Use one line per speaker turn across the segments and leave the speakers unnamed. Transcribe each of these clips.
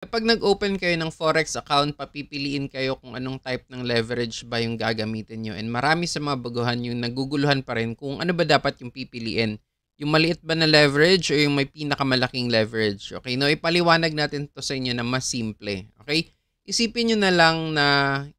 Kapag nag-open kayo ng Forex account, papipiliin kayo kung anong type ng leverage ba yung gagamitin nyo. And marami sa mga baguhan yung naguguluhan pa rin kung ano ba dapat yung pipiliin. Yung maliit ba na leverage o yung may pinakamalaking leverage. Okay, no, ipaliwanag natin to sa inyo na mas simple. Okay? Isipin nyo na lang na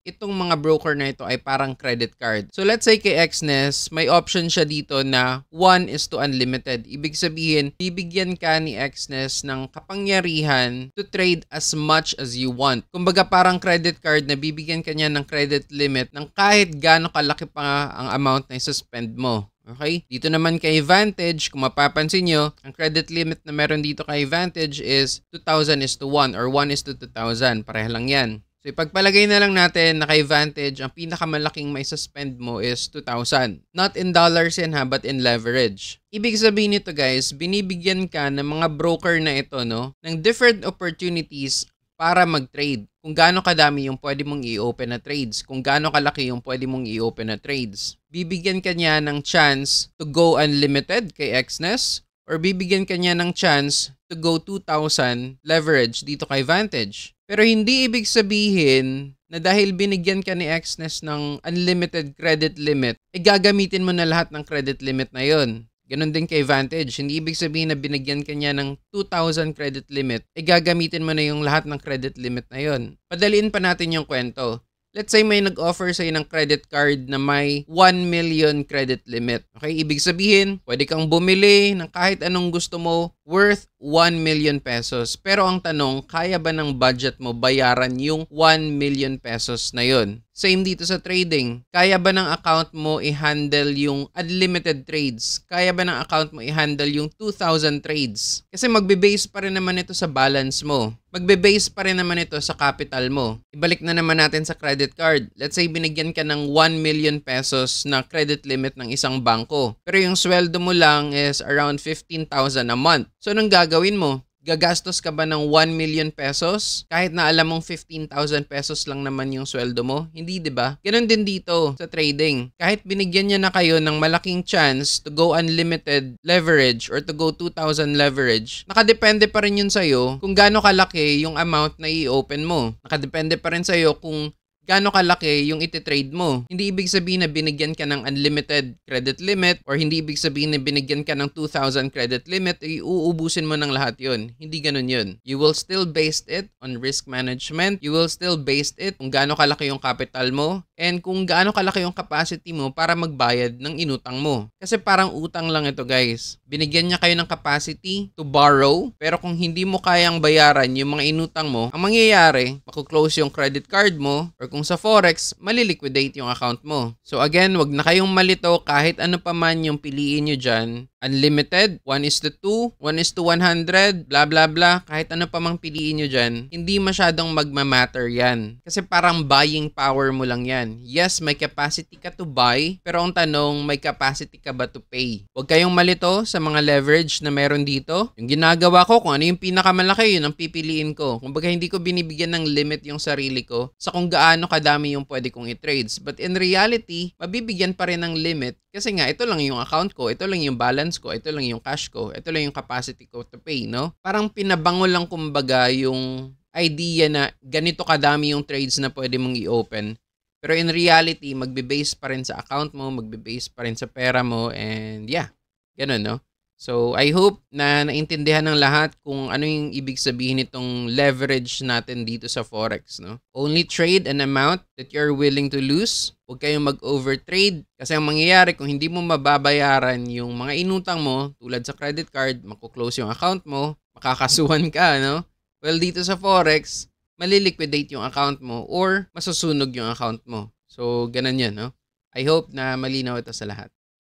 itong mga broker na ito ay parang credit card. So let's say kay Xness, may option siya dito na 1 is to unlimited. Ibig sabihin, bibigyan ka ni Xness ng kapangyarihan to trade as much as you want. Kumbaga parang credit card na bibigyan ka niya ng credit limit ng kahit gaano kalaki pa ang amount na i-suspend mo. Okay? Dito naman kay Vantage, kung mapapansin nyo, ang credit limit na meron dito kay Vantage is 2,000 is to 1 or 1 is to 2,000. Pareha lang yan. So ipagpalagay na lang natin na kay Vantage, ang pinakamalaking may suspend mo is 2,000. Not in dollars yan ha, but in leverage. Ibig sabihin nito guys, binibigyan ka ng mga broker na ito no, ng different opportunities para mag-trade. Kung gaano kadami yung pwede mong i-open na trades, kung gaano kalaki yung pwede mong i-open na trades. Bibigyan ka niya ng chance to go unlimited kay Xness or bibigyan ka niya ng chance to go 2,000 leverage dito kay Vantage. Pero hindi ibig sabihin na dahil binigyan ka ni Xness ng unlimited credit limit, gagamitin mo na lahat ng credit limit na yon. Ganon din kay Vantage. Hindi ibig sabihin na binigyan ka niya ng 2,000 credit limit, gagamitin mo na yung lahat ng credit limit na yon. Padaliin pa natin yung kwento. Let's say may nag-offer sa'yo ng credit card na may 1 million credit limit. Okay, ibig sabihin, pwede kang bumili ng kahit anong gusto mo worth 1 million pesos. Pero ang tanong, kaya ba ng budget mo bayaran yung 1 million pesos na yon? Same dito sa trading. Kaya ba ng account mo i-handle yung unlimited trades? Kaya ba ng account mo i-handle yung 2,000 trades? Kasi magbe-base pa rin naman ito sa balance mo. Magbe-base pa rin naman ito sa capital mo. Ibalik na naman natin sa credit card. Let's say binigyan ka ng 1 million pesos na credit limit ng isang bangko. Pero yung sweldo mo lang is around 15,000 a month. So anong gagawin mo? Gagastos ka ba ng 1 million pesos? Kahit na alam mong 15,000 pesos lang naman yung sweldo mo? Hindi, di ba? Ganon din dito sa trading. Kahit binigyan niya na kayo ng malaking chance to go unlimited leverage or to go 2,000 leverage, nakadepende pa rin yun sa'yo kung gaano kalaki yung amount na i-open mo. Nakadepende pa rin sa'yo kung gaano kalaki yung iti-trade mo. Hindi ibig sabihin na binigyan ka ng unlimited credit limit or hindi ibig sabihin na binigyan ka ng 2,000 credit limit, uubusin mo ng lahat yun. Hindi ganun yun. You will still base it on risk management. You will still base it kung gaano kalaki yung capital mo and kung gaano kalaki yung capacity mo para magbayad ng inutang mo. Kasi parang utang lang ito guys. Binigyan niya kayo ng capacity to borrow, pero kung hindi mo kayang bayaran yung mga inutang mo, ang mangyayari, makuklose yung credit card mo or kung sa Forex, maliliquidate yung account mo. So again, wag na kayong malito kahit ano pa man yung piliin nyo dyan. Unlimited, 1 is to 2, 1 is to 100, blah blah blah. Kahit ano pa mang piliin nyo dyan, hindi masyadong magmamatter yan. Kasi parang buying power mo lang yan. Yes, may capacity ka to buy, pero ang tanong, may capacity ka ba to pay? Huwag kayong malito sa mga leverage na meron dito. Yung ginagawa ko, kung ano yung pinakamalaki, yun ang pipiliin ko. Kumbaga hindi ko binibigyan ng limit yung sarili ko sa kung gaano kadami yung pwede kong i-trades. But in reality, mabibigyan pa rin ng limit kasi nga ito lang yung account ko, ito lang yung balance ko, ito lang yung cash ko, ito lang yung capacity ko to pay, no? Parang pinabango lang kumbaga yung idea na ganito kadami yung trades na pwede mong i-open. Pero in reality, magbe-base pa rin sa account mo, magbe-base pa rin sa pera mo, and yeah, ganun, no? So, I hope na naintindihan ng lahat kung ano yung ibig sabihin nitong leverage natin dito sa Forex, no? Only trade an amount that you're willing to lose. Huwag kayong mag-overtrade kasi ang mangyayari kung hindi mo mababayaran yung mga inutang mo, tulad sa credit card, makuklose yung account mo, makakasuhan ka, no? Well, dito sa Forex, maliliquidate yung account mo or masusunog yung account mo. So, ganun yan, no? I hope na malinaw ito sa lahat.